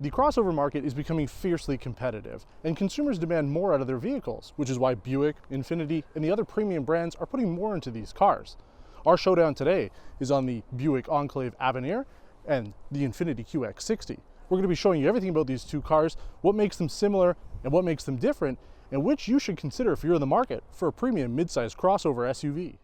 The crossover market is becoming fiercely competitive, and consumers demand more out of their vehicles, which is why Buick, Infiniti, and the other premium brands are putting more into these cars. Our showdown today is on the Buick Enclave Avenir and the Infiniti QX60. We're going to be showing you everything about these two cars, what makes them similar and what makes them different, and which you should consider if you're in the market for a premium mid-size crossover SUV.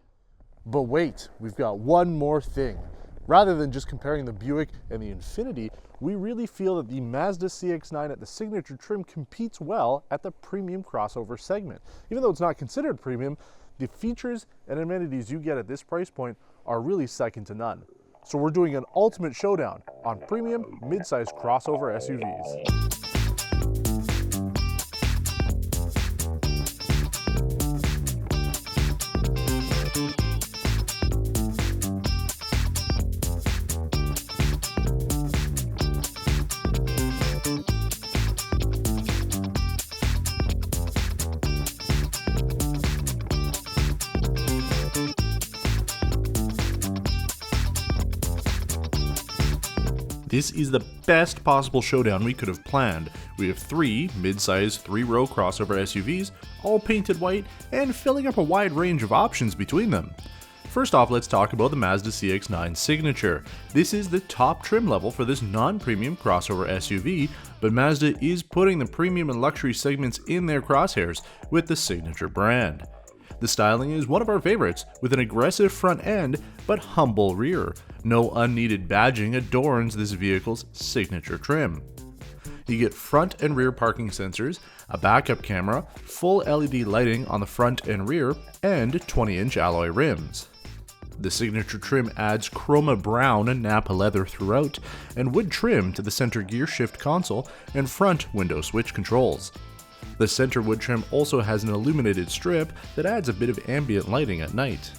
But wait, we've got one more thing. Rather than just comparing the Buick and the Infiniti, we really feel that the Mazda CX-9 at the Signature trim competes well at the premium crossover segment. Even though it's not considered premium, the features and amenities you get at this price point are really second to none. So we're doing an ultimate showdown on premium mid-size crossover SUVs. This is the best possible showdown we could have planned. We have three mid-size, three-row crossover SUVs, all painted white, and filling up a wide range of options between them. First off, let's talk about the Mazda CX-9 Signature. This is the top trim level for this non-premium crossover SUV, but Mazda is putting the premium and luxury segments in their crosshairs with the Signature brand. The styling is one of our favorites, with an aggressive front end but humble rear. No unneeded badging adorns this vehicle's signature trim. You get front and rear parking sensors, a backup camera, full LED lighting on the front and rear, and 20-inch alloy rims. The signature trim adds chroma brown and Napa leather throughout, and wood trim to the center gear shift console and front window switch controls. The center wood trim also has an illuminated strip that adds a bit of ambient lighting at night.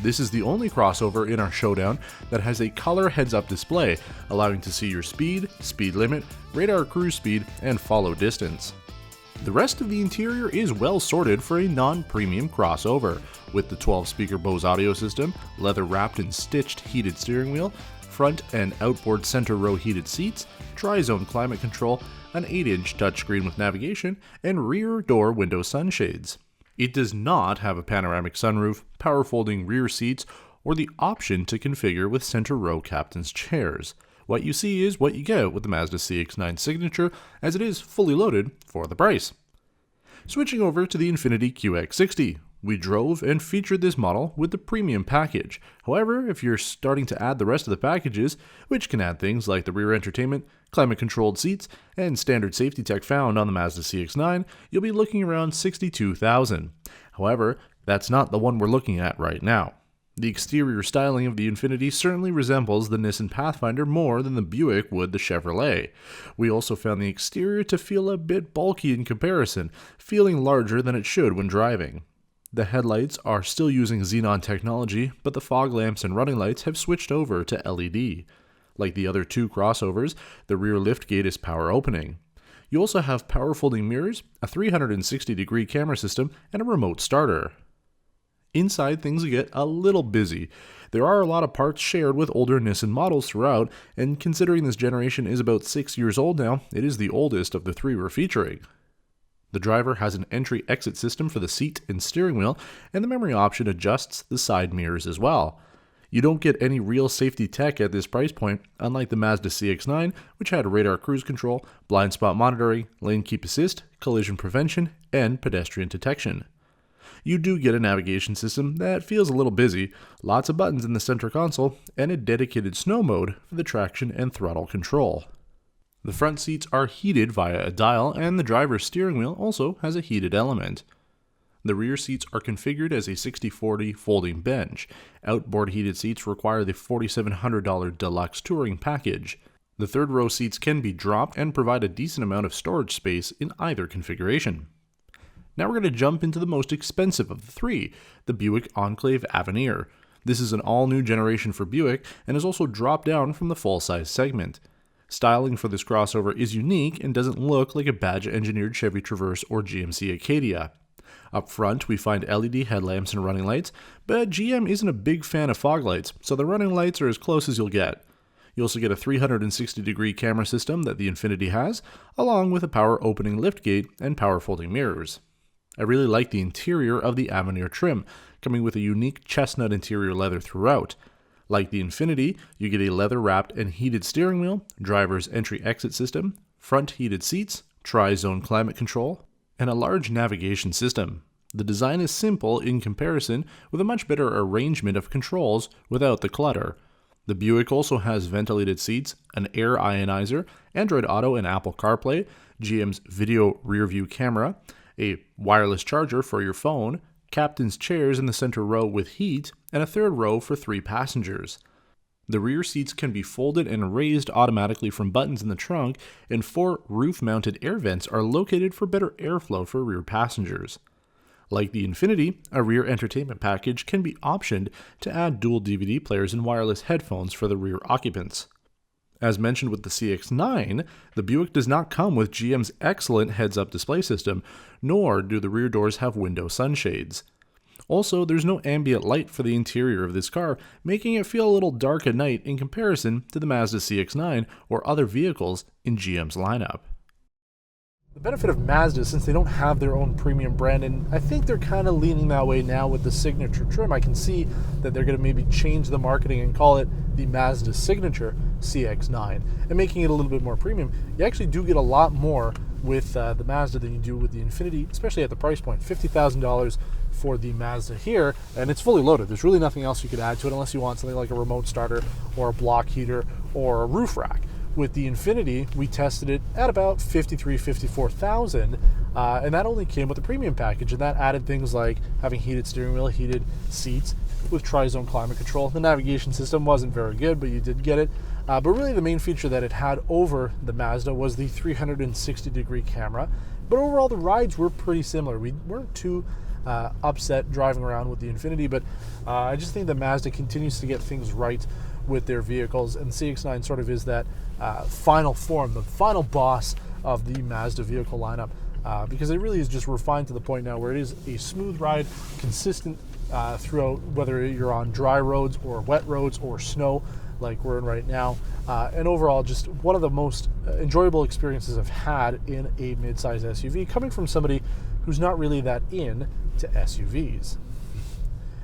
This is the only crossover in our showdown that has a color heads-up display, allowing to see your speed, speed limit, radar cruise speed, and follow distance. The rest of the interior is well sorted for a non-premium crossover, with the 12-speaker Bose audio system, leather-wrapped and stitched heated steering wheel, front and outboard center row heated seats, tri-zone climate control, an 8-inch touchscreen with navigation, and rear door window sunshades. It does not have a panoramic sunroof, power folding rear seats, or the option to configure with center row captain's chairs. What you see is what you get with the Mazda CX-9 Signature, as it is fully loaded for the price. Switching over to the Infiniti QX60. We drove and featured this model with the premium package. However, if you're starting to add the rest of the packages, which can add things like the rear entertainment, climate-controlled seats, and standard safety tech found on the Mazda CX-9, you'll be looking around $62,000. However, that's not the one we're looking at right now. The exterior styling of the Infiniti certainly resembles the Nissan Pathfinder more than the Buick would the Chevrolet. We also found the exterior to feel a bit bulky in comparison, feeling larger than it should when driving. The headlights are still using xenon technology, but the fog lamps and running lights have switched over to LED. Like the other two crossovers, the rear liftgate is power opening. You also have power folding mirrors, a 360-degree camera system, and a remote starter. Inside, things get a little busy. There are a lot of parts shared with older Nissan models throughout, and considering this generation is about 6 years old now, it is the oldest of the three we're featuring. The driver has an entry-exit system for the seat and steering wheel, and the memory option adjusts the side mirrors as well. You don't get any real safety tech at this price point, unlike the Mazda CX-9, which had radar cruise control, blind spot monitoring, lane keep assist, collision prevention, and pedestrian detection. You do get a navigation system that feels a little busy, lots of buttons in the center console, and a dedicated snow mode for the traction and throttle control. The front seats are heated via a dial, and the driver's steering wheel also has a heated element. The rear seats are configured as a 60/40 folding bench. Outboard heated seats require the $4,700 deluxe touring package. The third row seats can be dropped and provide a decent amount of storage space in either configuration. Now we're going to jump into the most expensive of the three, the Buick Enclave Avenir. This is an all-new generation for Buick and is also dropped down from the full-size segment. Styling for this crossover is unique and doesn't look like a badge-engineered Chevy Traverse or GMC Acadia. Up front, we find LED headlamps and running lights, but GM isn't a big fan of fog lights, so the running lights are as close as you'll get. You also get a 360-degree camera system that the Infiniti has, along with a power opening liftgate and power folding mirrors. I really like the interior of the Avenir trim, coming with a unique chestnut interior leather throughout. Like the Infiniti, you get a leather-wrapped and heated steering wheel, driver's entry-exit system, front heated seats, tri-zone climate control, and a large navigation system. The design is simple in comparison, with a much better arrangement of controls without the clutter. The Buick also has ventilated seats, an air ionizer, Android Auto and Apple CarPlay, GM's video rear-view camera, a wireless charger for your phone, captain's chairs in the center row with heat, and a third row for 3 passengers. The rear seats can be folded and raised automatically from buttons in the trunk, and 4 roof-mounted air vents are located for better airflow for rear passengers. Like the Infiniti, a rear entertainment package can be optioned to add dual DVD players and wireless headphones for the rear occupants. As mentioned with the CX-9, the Buick does not come with GM's excellent heads-up display system, nor do the rear doors have window sunshades. Also, there's no ambient light for the interior of this car, making it feel a little dark at night in comparison to the Mazda CX-9 or other vehicles in GM's lineup. The benefit of Mazda, since they don't have their own premium brand, and I think they're kind of leaning that way now with the Signature trim, I can see that they're going to maybe change the marketing and call it the Mazda Signature CX-9 and making it a little bit more premium. You actually do get a lot more with the Mazda than you do with the Infiniti, especially at the price point, $50,000 for the Mazda here, and it's fully loaded. There's really nothing else you could add to it unless you want something like a remote starter or a block heater or a roof rack. With the Infiniti, we tested it at about $54,000, and that only came with the premium package, and that added things like having heated steering wheel, heated seats with tri-zone climate control. The navigation system wasn't very good, but you did get it. But really the main feature that it had over the Mazda was the 360-degree camera. But overall, the rides were pretty similar. We weren't too upset driving around with the Infiniti, but I just think that Mazda continues to get things right with their vehicles, and the CX-9 sort of is that final form, the final boss of the Mazda vehicle lineup, because it really is just refined to the point now where it is a smooth ride, consistent throughout, whether you're on dry roads or wet roads or snow like we're in right now, and overall just one of the most enjoyable experiences I've had in a midsize SUV, coming from somebody who's not really that into SUVs.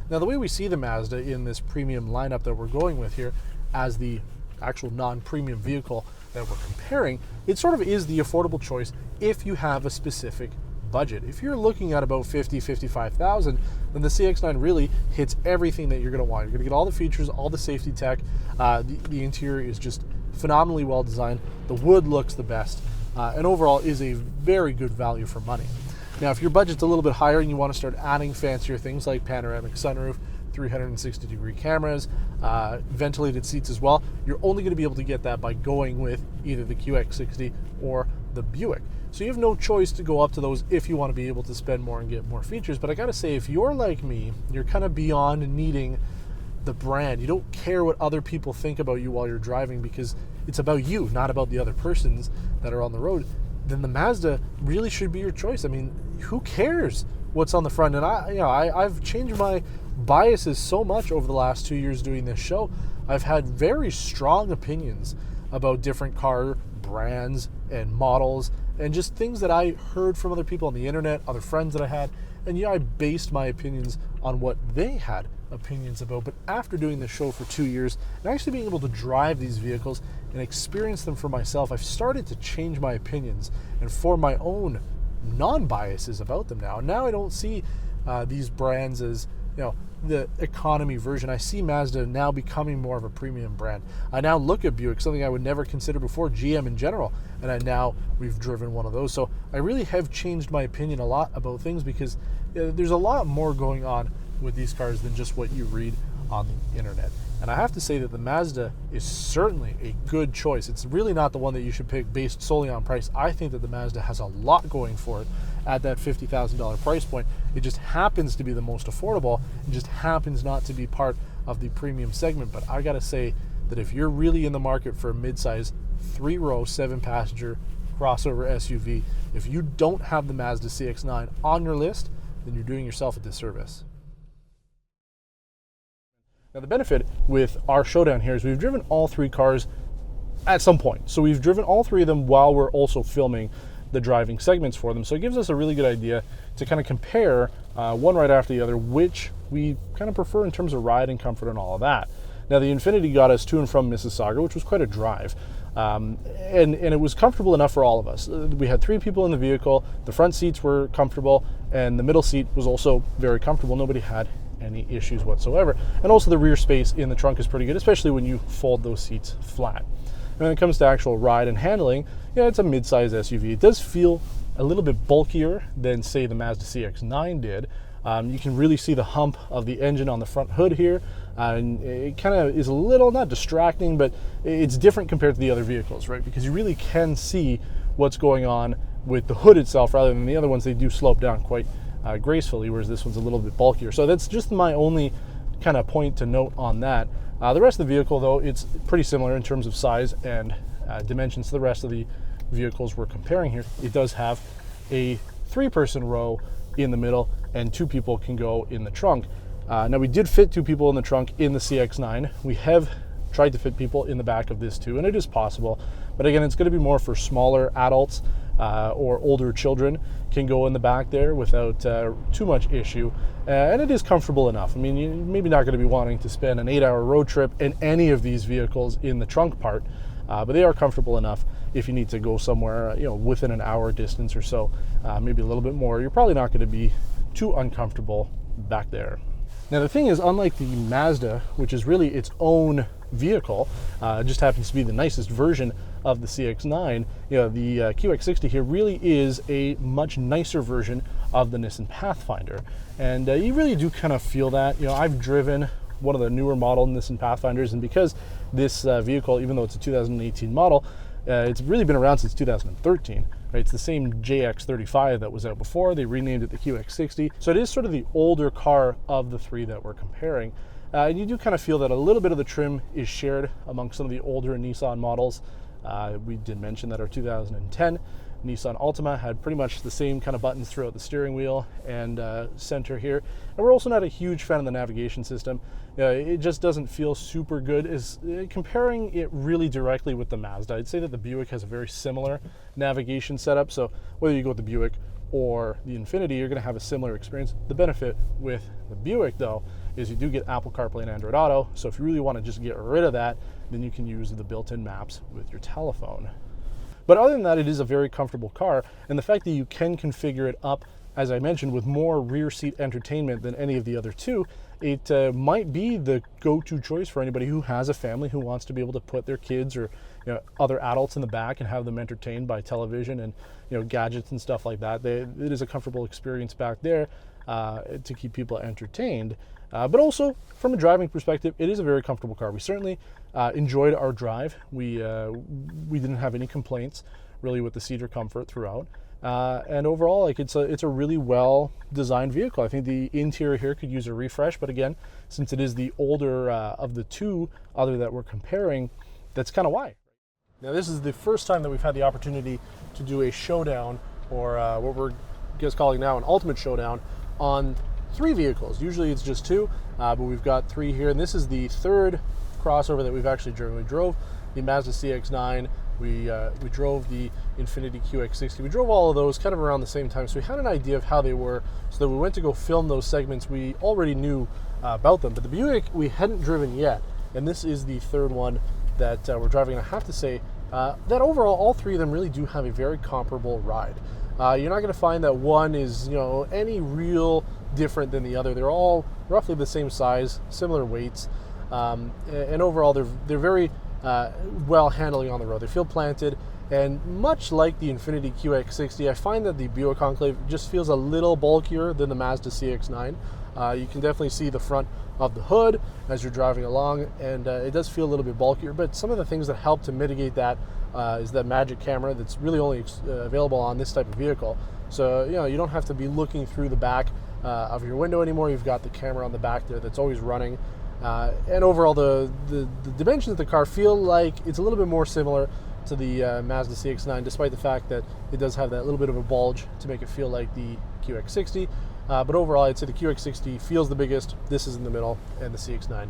Now, the way we see the Mazda in this premium lineup that we're going with here as the actual non-premium vehicle that we're comparing, it sort of is the affordable choice if you have a specific budget. If you're looking at about $55,000, then the CX-9 really hits everything that you're going to want. You're going to get all the features, all the safety tech. The interior is just phenomenally well designed. The wood looks the best, and overall is a very good value for money. Now, if your budget's a little bit higher and you want to start adding fancier things like panoramic sunroof, 360-degree cameras, ventilated seats as well, you're only going to be able to get that by going with either the QX60 or the Buick. So you have no choice to go up to those if you want to be able to spend more and get more features. But I got to say, if you're like me, you're kind of beyond needing the brand. You don't care what other people think about you while you're driving because it's about you, not about the other persons that are on the road. Then the Mazda really should be your choice. I mean, who cares what's on the front? And I've changed my biases so much over the last 2 years doing this show. I've had very strong opinions about different car brands and models and just things that I heard from other people on the internet, other friends that I had. And I based my opinions on what they had opinions about. But after doing this show for 2 years and actually being able to drive these vehicles and experience them for myself, I've started to change my opinions and form my own non-biases about them now. And now I don't see these brands as, the economy version. I see Mazda now becoming more of a premium brand. I now look at Buick, something I would never consider before, GM in general, and we've driven one of those. So I really have changed my opinion a lot about things because there's a lot more going on with these cars than just what you read on the internet. And I have to say that the Mazda is certainly a good choice. It's really not the one that you should pick based solely on price. I think that the Mazda has a lot going for it at that $50,000 price point. It just happens to be the most affordable. It just happens not to be part of the premium segment. But I gotta say that if you're really in the market for a midsize 3-row 7-passenger crossover SUV, if you don't have the Mazda CX-9 on your list, then you're doing yourself a disservice. Now the benefit with our showdown here is we've driven all three cars at some point. So we've driven all three of them while we're also filming the driving segments for them. So it gives us a really good idea to kind of compare one right after the other, which we kind of prefer in terms of ride and comfort and all of that. Now the Infiniti got us to and from Mississauga, which was quite a drive. And it was comfortable enough for all of us. We had three people in the vehicle, the front seats were comfortable, and the middle seat was also very comfortable. Nobody had any issues whatsoever. And also the rear space in the trunk is pretty good, especially when you fold those seats flat. When it comes to actual ride and handling, yeah, it's a mid-size SUV. It does feel a little bit bulkier than, say, the Mazda CX-9 did. You can really see the hump of the engine on the front hood here. And it kind of is a little, not distracting, but it's different compared to the other vehicles, right? Because you really can see what's going on with the hood itself, rather than the other ones. They do slope down quite gracefully, whereas this one's a little bit bulkier. So that's just my only kind of point to note on that. The rest of the vehicle, though, it's pretty similar in terms of size and dimensions to the rest of the vehicles we're comparing here. It does have a 3-person row in the middle, and 2 people can go in the trunk. Now, we did fit 2 people in the trunk in the CX-9. We have tried to fit people in the back of this too, and it is possible. But again, it's going to be more for smaller adults or older children can go in the back there without too much issue. And it is comfortable enough. I mean, you're maybe not going to be wanting to spend an 8-hour road trip in any of these vehicles in the trunk part, but they are comfortable enough if you need to go somewhere, within an hour distance or so, maybe a little bit more. You're probably not going to be too uncomfortable back there. Now the thing is, unlike the Mazda, which is really its own vehicle, it just happens to be the nicest version of the CX-9, the QX60 here really is a much nicer version of the Nissan Pathfinder. And you really do kind of feel that. I've driven one of the newer model Nissan Pathfinders, and because this vehicle, even though it's a 2018 model, it's really been around since 2013. Right? It's the same JX35 that was out before. They renamed it the QX60. So it is sort of the older car of the three that we're comparing. And you do kind of feel that a little bit of the trim is shared among some of the older Nissan models. We did mention that our 2010 Nissan Altima had pretty much the same kind of buttons throughout the steering wheel and center here. And we're also not a huge fan of the navigation system. It just doesn't feel super good. Comparing it really directly with the Mazda, I'd say that the Buick has a very similar navigation setup. So whether you go with the Buick or the Infiniti, you're going to have a similar experience. The benefit with the Buick, though, is you do get Apple CarPlay and Android Auto. So if you really want to just get rid of that, then you can use the built-in maps with your telephone. But other than that, it is a very comfortable car, and the fact that you can configure it up, as I mentioned, with more rear seat entertainment than any of the other two, it might be the go-to choice for anybody who has a family who wants to be able to put their kids or other adults in the back and have them entertained by television and gadgets and stuff like that. It is a comfortable experience back there to keep people entertained. But also, from a driving perspective, it is a very comfortable car. We certainly enjoyed our drive. We didn't have any complaints, really, with the seat or comfort throughout. And overall, it's a really well-designed vehicle. I think the interior here could use a refresh, but again, since it is the older of the two other that we're comparing, that's kind of why. Now, this is the first time that we've had the opportunity to do a showdown, or what we're just calling now an ultimate showdown, on 3 vehicles. Usually it's just 2, but we've got 3 here, and this is the 3rd crossover that we've actually driven. We drove the Mazda CX-9, we drove the Infiniti QX60. We drove all of those kind of around the same time, so we had an idea of how they were, so that we went to go film those segments. We already knew about them, but the Buick we hadn't driven yet, and this is the 3rd one that we're driving. And I have to say that overall, all 3 of them really do have a very comparable ride. You're not going to find that one is any real different than the other. They're all roughly the same size, similar weights, and overall they're very well handling on the road. They feel planted, and much like the Infiniti QX60, I find that the Buick Enclave just feels a little bulkier than the Mazda CX-9. You can definitely see the front of the hood as you're driving along, and it does feel a little bit bulkier, but some of the things that help to mitigate that is that magic camera that's really only available on this type of vehicle. So you don't have to be looking through the back of your window anymore. You've got the camera on the back there that's always running, and overall the dimensions of the car feel like it's a little bit more similar to the Mazda CX-9, despite the fact that it does have that little bit of a bulge to make it feel like the QX60. But overall, I'd say the QX60 feels the biggest. This is in the middle, and the CX-9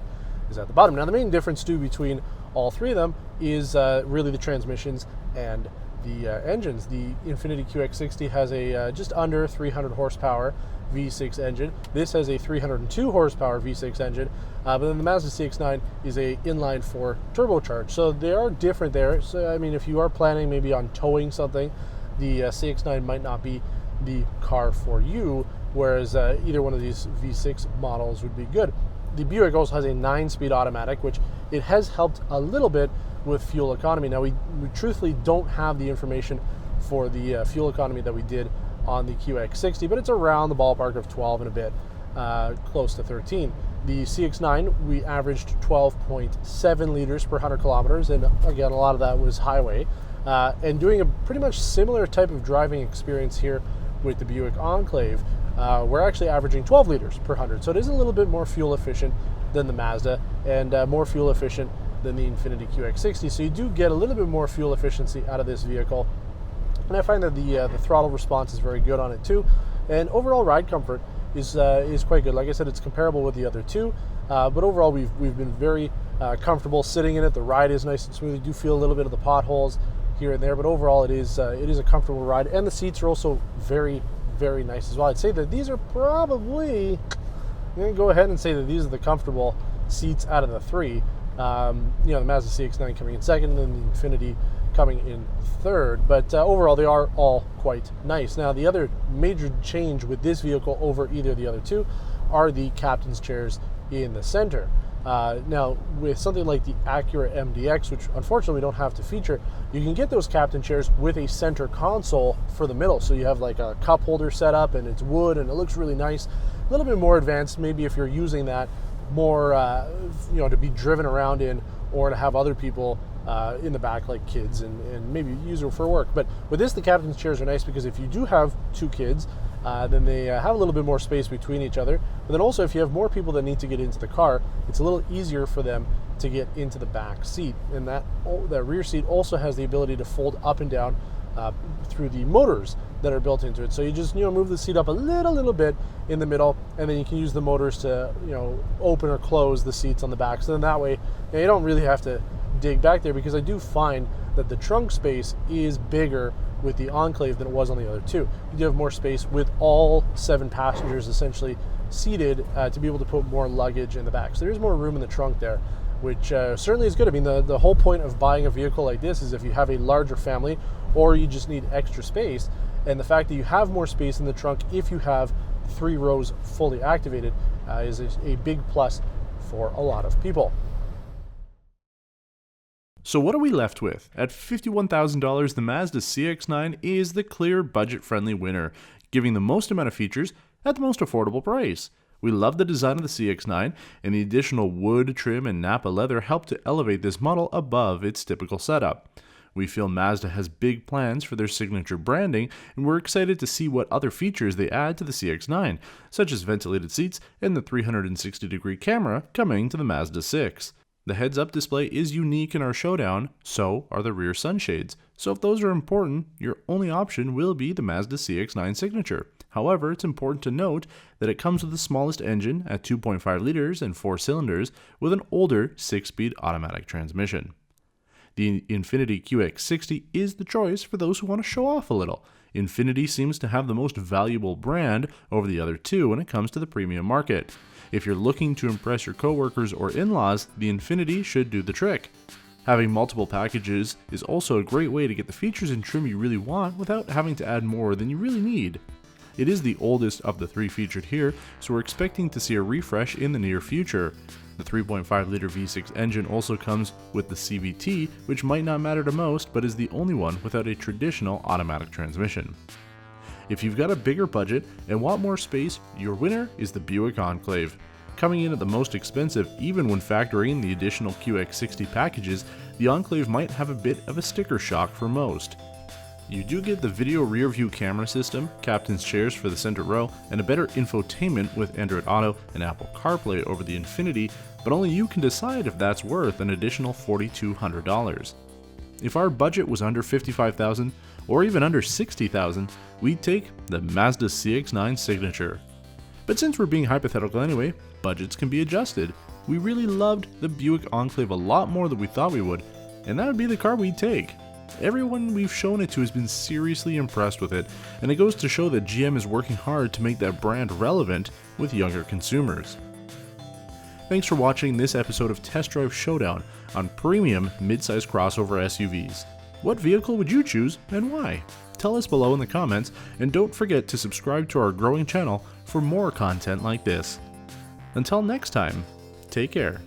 is at the bottom. Now, the main difference too between all three of them is really the transmissions and the engines. The Infiniti QX60 has a just under 300 horsepower V6 engine. This has a 302 horsepower V6 engine, but then the Mazda CX-9 is a inline 4 turbocharged. So they are different there. So I mean, if you are planning maybe on towing something, the CX-9 might not be the car for you, whereas either one of these V6 models would be good. The Buick also has a 9-speed automatic, which it has helped a little bit with fuel economy. Now, we truthfully don't have the information for the fuel economy that we did on the QX60, but it's around the ballpark of 12 and a bit, close to 13. The CX-9, we averaged 12.7 liters per 100 kilometers, and again, a lot of that was highway, and doing a pretty much similar type of driving experience here with the Buick Enclave. We're actually averaging 12 liters per 100, so it is a little bit more fuel efficient than the Mazda, and more fuel efficient than the Infiniti QX60, so you do get a little bit more fuel efficiency out of this vehicle. And I find that the throttle response is very good on it too, and overall ride comfort is quite good. Like I said, it's comparable with the other two, but overall we've been very comfortable sitting in it. The ride is nice and smooth. You do feel a little bit of the potholes here and there, but overall it is a comfortable ride, and the seats are also very, very nice as well. I'd say that these are probably, I'm going to go ahead and say that these are the comfortable seats out of the three. The Mazda CX-9 coming in second, and then the Infiniti coming in third, but overall they are all quite nice. Now, the other major change with this vehicle over either of the other two are the captain's chairs in the center. Now, with something like the Acura MDX, which unfortunately we don't have to feature, you can get those captain chairs with a center console for the middle. So you have like a cup holder set up, and it's wood, and it looks really nice. A little bit more advanced, maybe if you're using that more, to be driven around in, or to have other people in the back, like kids, and maybe use it for work. But with this, the captain's chairs are nice because if you do have two kids, then they have a little bit more space between each other. But then also, if you have more people that need to get into the car, it's a little easier for them to get into the back seat. And that rear seat also has the ability to fold up and down through the motors that are built into it. So you just move the seat up a little bit in the middle, and then you can use the motors to open or close the seats on the back. So then that way you don't really have to dig back there, because I do find that the trunk space is bigger with the Enclave than it was on the other two. You do have more space with all 7 passengers essentially seated to be able to put more luggage in the back. So there's more room in the trunk there, which certainly is good. I mean, the whole point of buying a vehicle like this is if you have a larger family or you just need extra space, and the fact that you have more space in the trunk if you have 3 rows fully activated is a big plus for a lot of people. So what are we left with? At $51,000, the Mazda CX-9 is the clear budget-friendly winner, giving the most amount of features at the most affordable price. We love the design of the CX-9, and the additional wood trim and Nappa leather help to elevate this model above its typical setup. We feel Mazda has big plans for their signature branding, and we're excited to see what other features they add to the CX-9, such as ventilated seats and the 360-degree camera coming to the Mazda 6. The heads-up display is unique in our Showdown, so are the rear sunshades. So if those are important, your only option will be the Mazda CX-9 Signature. However, it's important to note that it comes with the smallest engine at 2.5 liters and 4 cylinders with an older 6-speed automatic transmission. The Infiniti QX60 is the choice for those who want to show off a little. Infiniti seems to have the most valuable brand over the other two when it comes to the premium market. If you're looking to impress your coworkers or in-laws, the Infiniti should do the trick. Having multiple packages is also a great way to get the features and trim you really want without having to add more than you really need. It is the oldest of the 3 featured here, so we're expecting to see a refresh in the near future. The 3.5-liter V6 engine also comes with the CVT, which might not matter to most, but is the only one without a traditional automatic transmission. If you've got a bigger budget and want more space, your winner is the Buick Enclave. Coming in at the most expensive, even when factoring the additional QX60 packages, the Enclave might have a bit of a sticker shock for most. You do get the video rear view camera system, captain's chairs for the center row, and a better infotainment with Android Auto and Apple CarPlay over the Infiniti, but only you can decide if that's worth an additional $4,200. If our budget was under $55,000 or even under $60,000, we'd take the Mazda CX-9 Signature. But since we're being hypothetical anyway, budgets can be adjusted. we really loved the Buick Enclave a lot more than we thought we would, and that would be the car we'd take. Everyone we've shown it to has been seriously impressed with it, and it goes to show that GM is working hard to make that brand relevant with younger consumers. Thanks for watching this episode of Test Drive Showdown on premium midsize crossover SUVs. What vehicle would you choose and why? Tell us below in the comments, and don't forget to subscribe to our growing channel for more content like this. Until next time, take care.